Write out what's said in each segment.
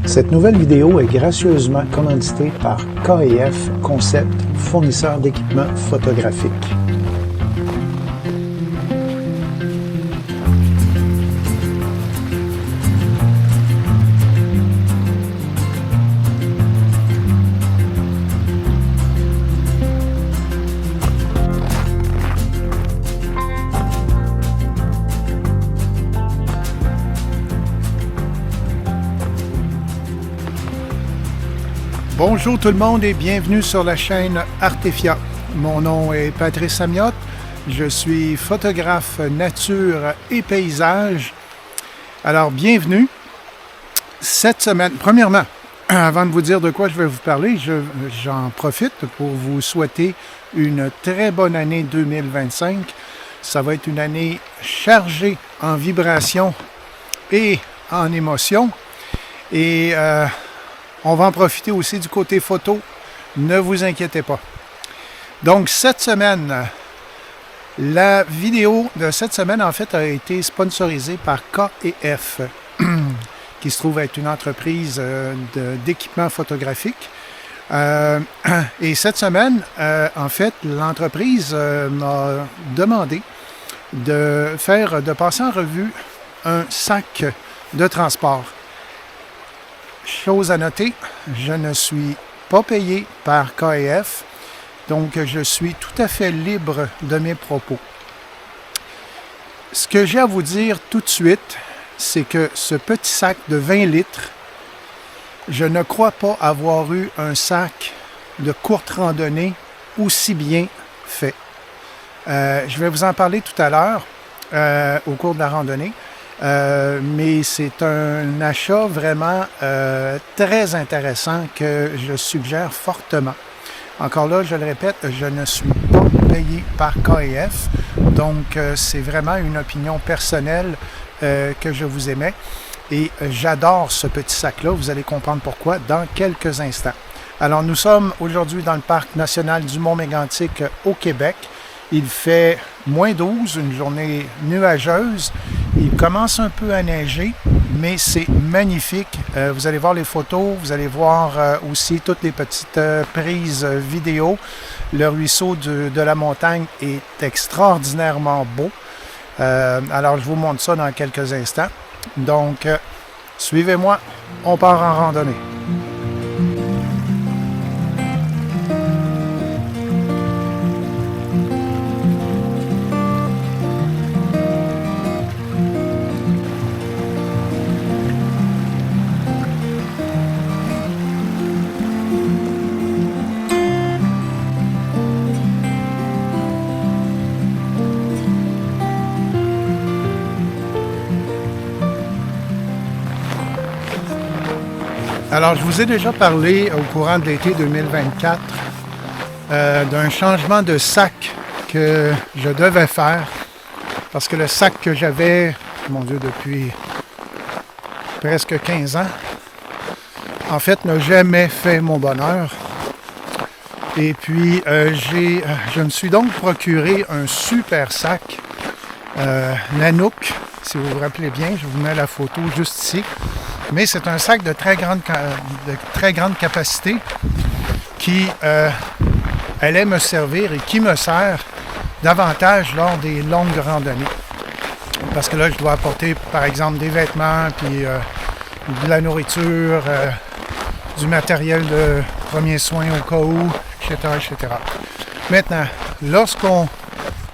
Cette nouvelle vidéo est gracieusement commanditée par KF Concept, fournisseur d'équipements photographiques. Bonjour tout le monde et bienvenue sur la chaîne Artefia. Mon nom est Patrice Amiotte, je suis photographe nature et paysage. Alors bienvenue. Cette semaine, premièrement, avant de vous dire de quoi je vais vous parler, j'en profite pour vous souhaiter une très bonne année 2025. Ça va être une année chargée en vibrations et en émotions. Et on va en profiter aussi du côté photo. Ne vous inquiétez pas. Donc, cette semaine, la vidéo de cette semaine, en fait, a été sponsorisée par KF, qui se trouve être une entreprise d'équipement photographique. Et cette semaine, en fait, l'entreprise m'a demandé de passer en revue un sac de transport. Chose à noter, je ne suis pas payé par KF, donc je suis tout à fait libre de mes propos. Ce que j'ai à vous dire tout de suite, c'est que ce petit sac de 20 litres, je ne crois pas avoir eu un sac de courte randonnée aussi bien fait. Je vais vous en parler tout à l'heure au cours de la randonnée. Mais c'est un achat vraiment très intéressant que je suggère fortement. Encore là, je le répète, je ne suis pas payé par KF, donc c'est vraiment une opinion personnelle que je vous émets. Et j'adore ce petit sac-là, vous allez comprendre pourquoi dans quelques instants. Alors, nous sommes aujourd'hui dans le Parc national du Mont-Mégantic au Québec. Il fait moins 12, une journée nuageuse. Il commence un peu à neiger, mais c'est magnifique. Vous allez voir les photos, vous allez voir aussi toutes les petites prises vidéo. Le ruisseau de la montagne est extraordinairement beau. Alors, je vous montre ça dans quelques instants. Donc, suivez-moi, on part en randonnée. Alors, je vous ai déjà parlé au courant de l'été 2024 d'un changement de sac que je devais faire parce que le sac que j'avais, mon Dieu, depuis presque 15 ans, en fait, n'a jamais fait mon bonheur. Et puis, je me suis donc procuré un super sac Nanook, si vous vous rappelez bien, je vous mets la photo juste ici. Mais c'est un sac de très grande capacité qui allait me servir et qui me sert davantage lors des longues randonnées. Parce que là, je dois apporter, par exemple, des vêtements, puis de la nourriture, du matériel de premiers soins au cas où, etc., etc. Maintenant, lorsqu'on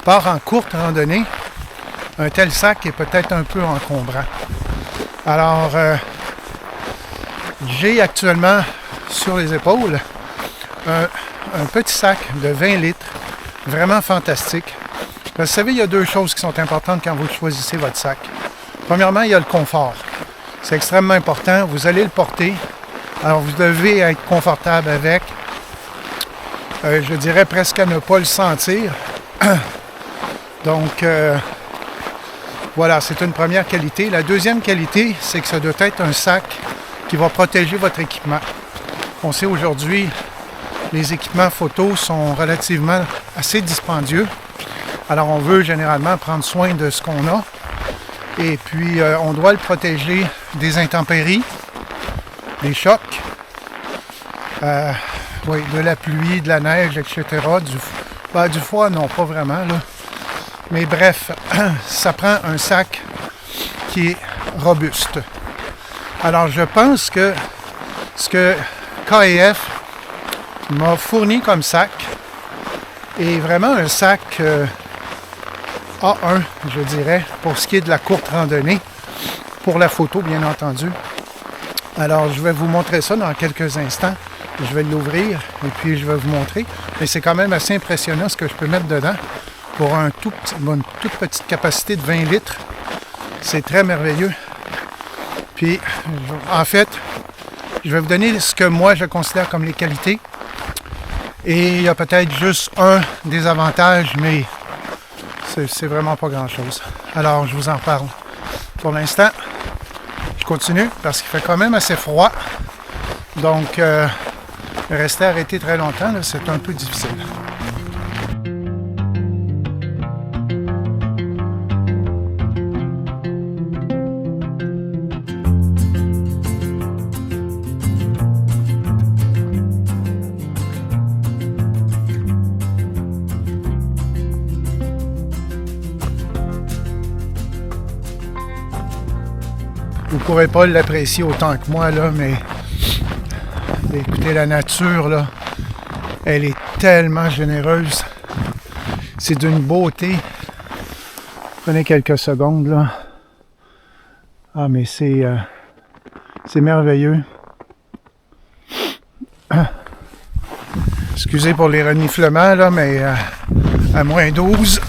part en courte randonnée, un tel sac est peut-être un peu encombrant. Alors, j'ai actuellement sur les épaules un petit sac de 20 litres, vraiment fantastique. Vous savez, il y a deux choses qui sont importantes quand vous choisissez votre sac. Premièrement, il y a le confort. C'est extrêmement important. Vous allez le porter. Alors, vous devez être confortable avec. Je dirais presque à ne pas le sentir. Donc, voilà, c'est une première qualité. La deuxième qualité, c'est que ça doit être un sac qui va protéger votre équipement. On sait aujourd'hui, les équipements photo sont relativement assez dispendieux. Alors, on veut généralement prendre soin de ce qu'on a. Et puis, on doit le protéger des intempéries, des chocs, oui, de la pluie, de la neige, etc. Du froid, non, pas vraiment, là. Mais bref, ça prend un sac qui est robuste. Alors, je pense que ce que KF m'a fourni comme sac est vraiment un sac A1, je dirais, pour ce qui est de la courte randonnée, pour la photo, bien entendu. Alors, je vais vous montrer ça dans quelques instants. Je vais l'ouvrir et puis je vais vous montrer. Mais c'est quand même assez impressionnant ce que je peux mettre dedans pour une toute petite capacité de 20 litres. C'est très merveilleux. Puis, en fait, je vais vous donner ce que moi je considère comme les qualités. Et il y a peut-être juste un désavantage, mais c'est vraiment pas grand-chose. Alors, je vous en parle. Pour l'instant, je continue parce qu'il fait quand même assez froid. Donc, rester arrêté très longtemps, là, c'est un peu difficile. Vous ne pourrez pas l'apprécier autant que moi, là, mais écoutez, la nature, là, elle est tellement généreuse. C'est d'une beauté. Prenez quelques secondes, là. Ah, mais c'est merveilleux. Excusez pour les reniflements, là, mais à moins 12,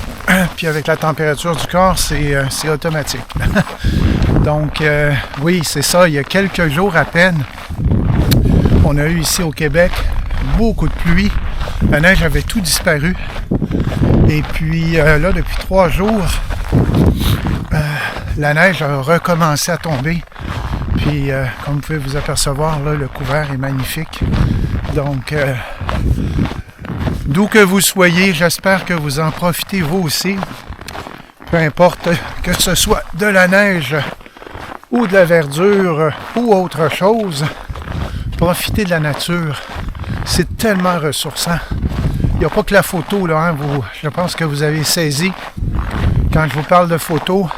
puis avec la température du corps, c'est automatique. Donc, oui, c'est ça. Il y a quelques jours à peine, on a eu ici au Québec beaucoup de pluie. La neige avait tout disparu. Et puis, là, depuis 3 jours, la neige a recommencé à tomber. Puis, comme vous pouvez vous apercevoir, là, le couvert est magnifique. Donc, d'où que vous soyez, j'espère que vous en profitez vous aussi. Peu importe que ce soit de la neige ou de la verdure ou autre chose, profitez de la nature. C'est tellement ressourçant. Il n'y a pas que la photo, là, hein, je pense que vous avez saisi. Quand je vous parle de photo,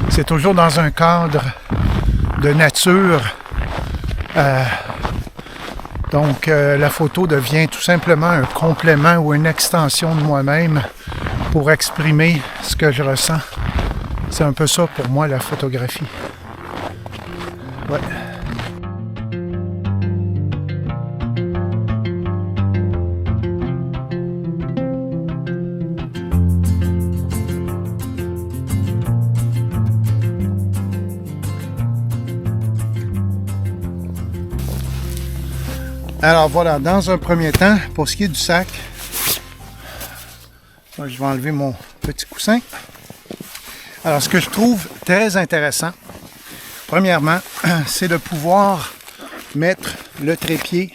c'est toujours dans un cadre de nature. Donc, la photo devient tout simplement un complément ou une extension de moi-même pour exprimer ce que je ressens. C'est un peu ça pour moi, la photographie. Ouais. Alors voilà, dans un premier temps, pour ce qui est du sac, je vais enlever mon petit coussin. Alors, ce que je trouve très intéressant, premièrement, c'est de pouvoir mettre le trépied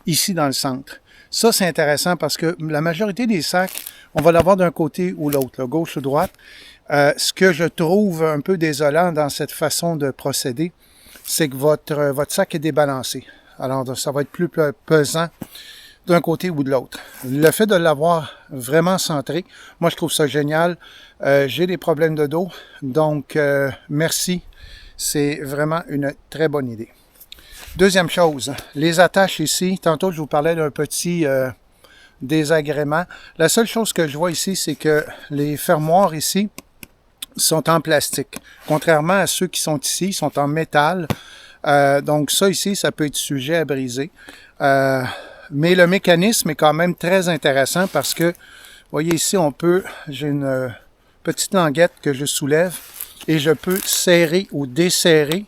ici dans le centre. Ça, c'est intéressant parce que la majorité des sacs, on va l'avoir d'un côté ou l'autre, gauche ou droite. Ce que je trouve un peu désolant dans cette façon de procéder, c'est que votre sac est débalancé. Alors, ça va être plus pesant d'un côté ou de l'autre. Le fait de l'avoir vraiment centré, moi, je trouve ça génial. J'ai des problèmes de dos, donc merci. C'est vraiment une très bonne idée. Deuxième chose, les attaches ici. Tantôt, je vous parlais d'un petit désagrément. La seule chose que je vois ici, c'est que les fermoirs ici sont en plastique. Contrairement à ceux qui sont ici, ils sont en métal. Donc ça ici, ça peut être sujet à briser. Mais le mécanisme est quand même très intéressant parce que, vous voyez ici, j'ai une petite languette que je soulève et je peux serrer ou desserrer.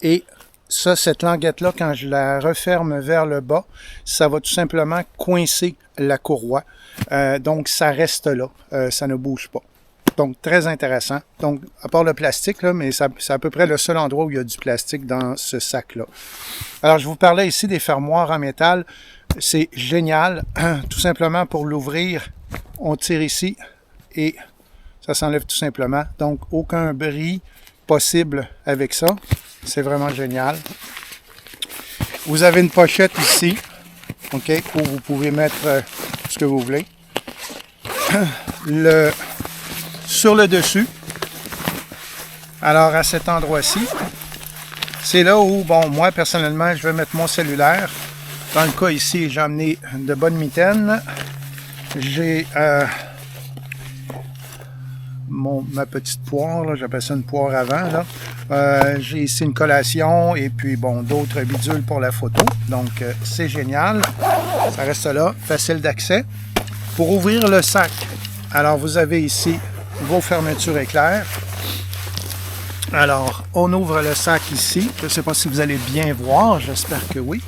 Et ça, cette languette-là, quand je la referme vers le bas, ça va tout simplement coincer la courroie. Donc ça reste là, ça ne bouge pas. Donc, très intéressant. Donc, à part le plastique, là, mais c'est à peu près le seul endroit où il y a du plastique dans ce sac-là. Alors, je vous parlais ici des fermoirs en métal. C'est génial. Tout simplement, pour l'ouvrir, on tire ici et ça s'enlève tout simplement. Donc, aucun bris possible avec ça. C'est vraiment génial. Vous avez une pochette ici, OK, où vous pouvez mettre ce que vous voulez. Sur le dessus, alors à cet endroit-ci, c'est là où, bon, moi personnellement, je vais mettre mon cellulaire. Dans le cas ici, j'ai amené de bonnes mitaines. J'ai ma petite poire, j'appelle ça une poire avant. J'ai ici une collation et puis bon, d'autres bidules pour la photo. Donc c'est génial. Ça reste là, facile d'accès. Pour ouvrir le sac, alors vous avez ici vos fermetures éclairs. Alors, on ouvre le sac ici. Je ne sais pas si vous allez bien voir, j'espère que oui.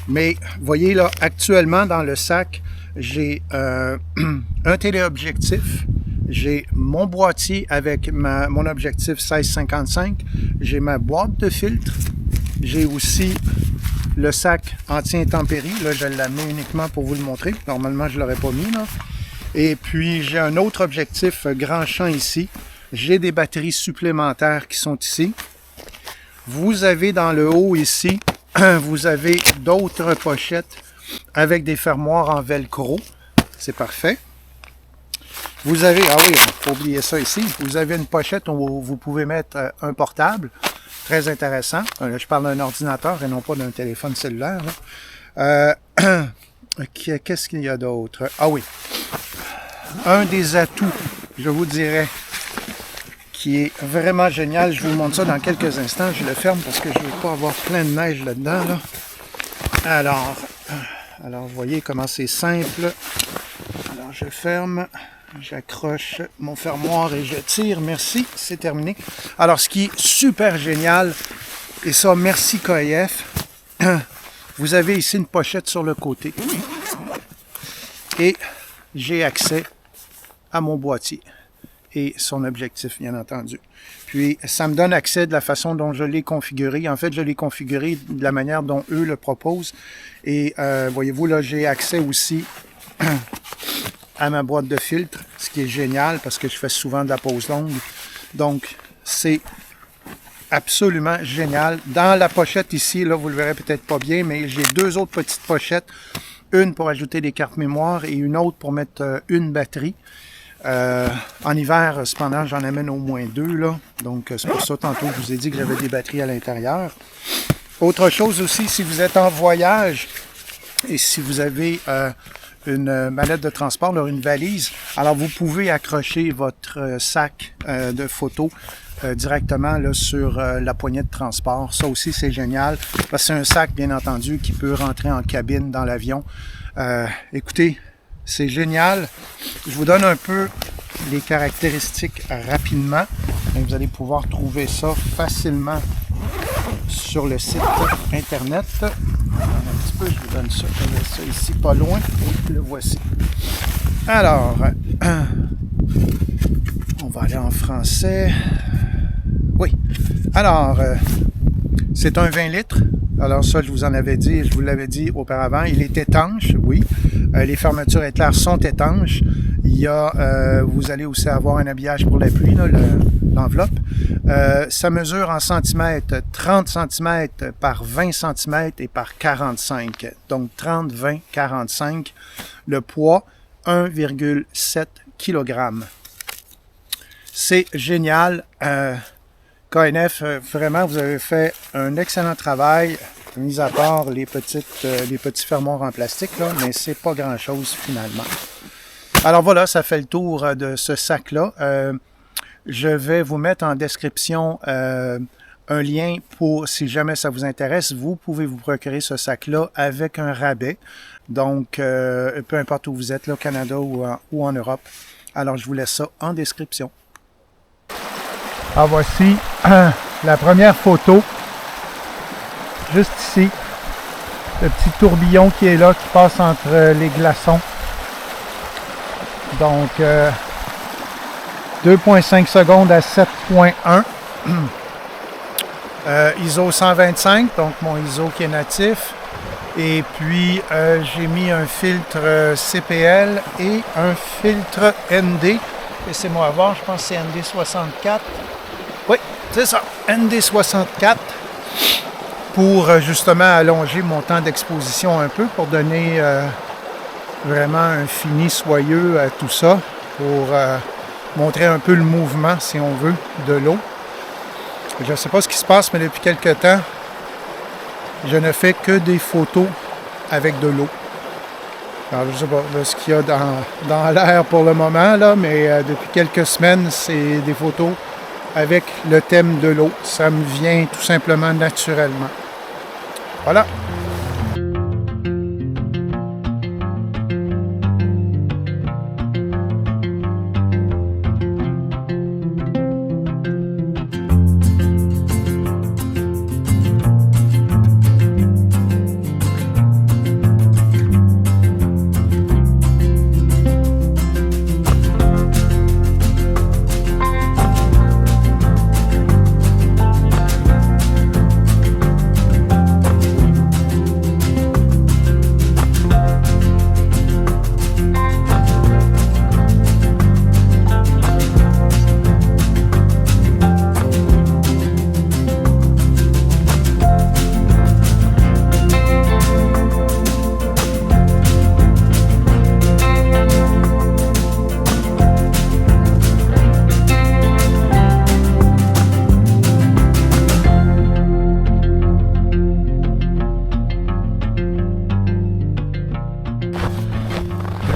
Mais voyez là, actuellement dans le sac, j'ai un téléobjectif. J'ai mon boîtier avec mon objectif 16-55. J'ai ma boîte de filtre. J'ai aussi le sac anti-intempéries. Là, je l'ai mis uniquement pour vous le montrer. Normalement, je ne l'aurais pas mis, là. Et puis, j'ai un autre objectif grand champ ici. J'ai des batteries supplémentaires qui sont ici. Vous avez dans le haut ici, vous avez d'autres pochettes avec des fermoirs en velcro. C'est parfait. Vous avez, ah oui, il faut oublier ça ici. Vous avez une pochette où vous pouvez mettre un portable. Très intéressant. Là, je parle d'un ordinateur et non pas d'un téléphone cellulaire. Qu'est-ce qu'il y a d'autre? Ah oui. Un des atouts, je vous dirais, qui est vraiment génial. Je vous montre ça dans quelques instants. Je le ferme parce que je ne veux pas avoir plein de neige là-dedans. Là. Alors, vous voyez comment c'est simple. Alors, je ferme. J'accroche mon fermoir et je tire. Merci, c'est terminé. Alors, ce qui est super génial, et ça, merci KF, vous avez ici une pochette sur le côté. Et j'ai accès à mon boîtier et son objectif, bien entendu. Puis, ça me donne accès de la façon dont je l'ai configuré. En fait, je l'ai configuré de la manière dont eux le proposent. Et voyez-vous, là, j'ai accès aussi à ma boîte de filtre, ce qui est génial parce que je fais souvent de la pose longue. Donc, c'est absolument génial. Dans la pochette ici, là, vous le verrez peut-être pas bien, mais j'ai deux autres petites pochettes. Une pour ajouter des cartes mémoire et une autre pour mettre une batterie. En hiver, cependant, j'en amène au moins deux, là. Donc, c'est pour ça, tantôt, je vous ai dit que j'avais des batteries à l'intérieur. Autre chose aussi, si vous êtes en voyage et si vous avez une mallette de transport, là, une valise, alors vous pouvez accrocher votre sac de photos directement là, sur la poignée de transport. Ça aussi, c'est génial, parce que c'est un sac, bien entendu, qui peut rentrer en cabine dans l'avion. Écoutez, c'est génial. Je vous donne un peu les caractéristiques rapidement. Et vous allez pouvoir trouver ça facilement sur le site Internet. Un petit peu, je vous donne ça. Je mets ça ici, pas loin. Et le voici. Alors, on va aller en français. Oui. Alors, c'est un 20 litres. Alors ça, je vous en avais dit, je vous l'avais dit auparavant. Il est étanche, oui. Les fermetures éclairs sont étanches. Il y a, vous allez aussi avoir un habillage pour la pluie, là, l'enveloppe. Ça mesure en centimètres 30 cm par 20 cm et par 45. Donc 30, 20, 45. Le poids, 1,7 kg. C'est génial. KNF, vraiment, vous avez fait un excellent travail, mis à part les petits fermoirs en plastique, là, mais c'est pas grand-chose finalement. Alors voilà, ça fait le tour de ce sac-là. Je vais vous mettre en description un lien pour, si jamais ça vous intéresse, vous pouvez vous procurer ce sac-là avec un rabais. Donc, peu importe où vous êtes, là, au Canada ou en Europe. Alors, je vous laisse ça en description. Ah, voici la première photo. Juste ici. Le petit tourbillon qui est là, qui passe entre les glaçons. Donc, 2,5 secondes à 7,1. ISO 125, donc mon ISO qui est natif. Et puis, j'ai mis un filtre CPL et un filtre ND. Laissez-moi voir, je pense que c'est ND64. Oui, c'est ça, ND64. pour justement allonger mon temps d'exposition un peu, pour donner vraiment un fini soyeux à tout ça, pour montrer un peu le mouvement, si on veut, de l'eau. Je ne sais pas ce qui se passe, mais depuis quelque temps, je ne fais que des photos avec de l'eau. Alors, je ne sais pas ce qu'il y a dans l'air pour le moment, là, mais depuis quelques semaines, c'est des photos avec le thème de l'eau. Ça me vient tout simplement naturellement. Voilà.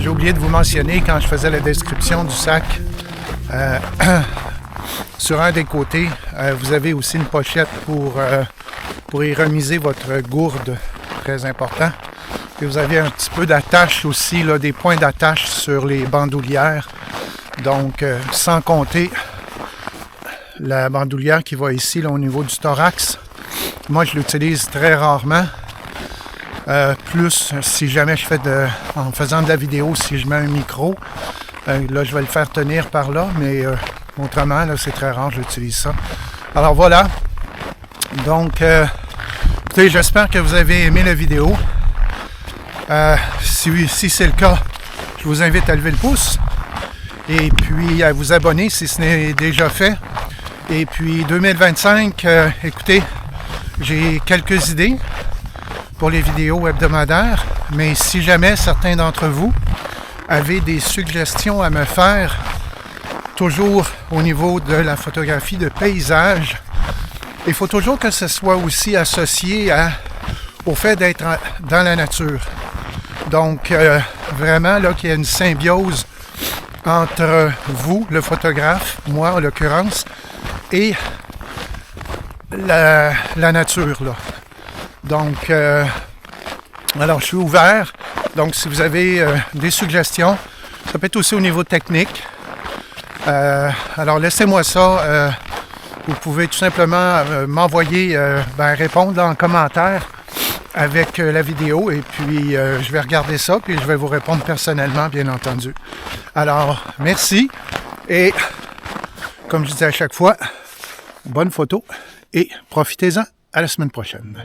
J'ai oublié de vous mentionner quand je faisais la description du sac, sur un des côtés, vous avez aussi une pochette pour y remiser votre gourde, très important. Et vous avez un petit peu d'attache aussi, là, des points d'attache sur les bandoulières. Donc, sans compter la bandoulière qui va ici, là, au niveau du thorax. Moi, je l'utilise très rarement. Plus si jamais en faisant de la vidéo, si je mets un micro, là je vais le faire tenir par là, mais autrement, là c'est très rare, j'utilise ça. Alors voilà, donc écoutez, j'espère que vous avez aimé la vidéo. Si c'est le cas, je vous invite à lever le pouce et puis à vous abonner si ce n'est déjà fait. Et puis 2025, écoutez, j'ai quelques idées pour les vidéos hebdomadaires, mais si jamais certains d'entre vous avez des suggestions à me faire, toujours au niveau de la photographie de paysage, il faut toujours que ce soit aussi associé au fait d'être dans la nature. Donc, vraiment, là, qu'il y a une symbiose entre vous, le photographe, moi en l'occurrence, et la nature, là. Donc, alors je suis ouvert. Donc, si vous avez des suggestions, ça peut être aussi au niveau technique. Alors, laissez-moi ça. Vous pouvez tout simplement m'envoyer, répondre en commentaire avec la vidéo. Et puis, je vais regarder ça, puis je vais vous répondre personnellement, bien entendu. Alors, merci. Et, comme je dis à chaque fois, bonne photo et profitez-en. À la semaine prochaine.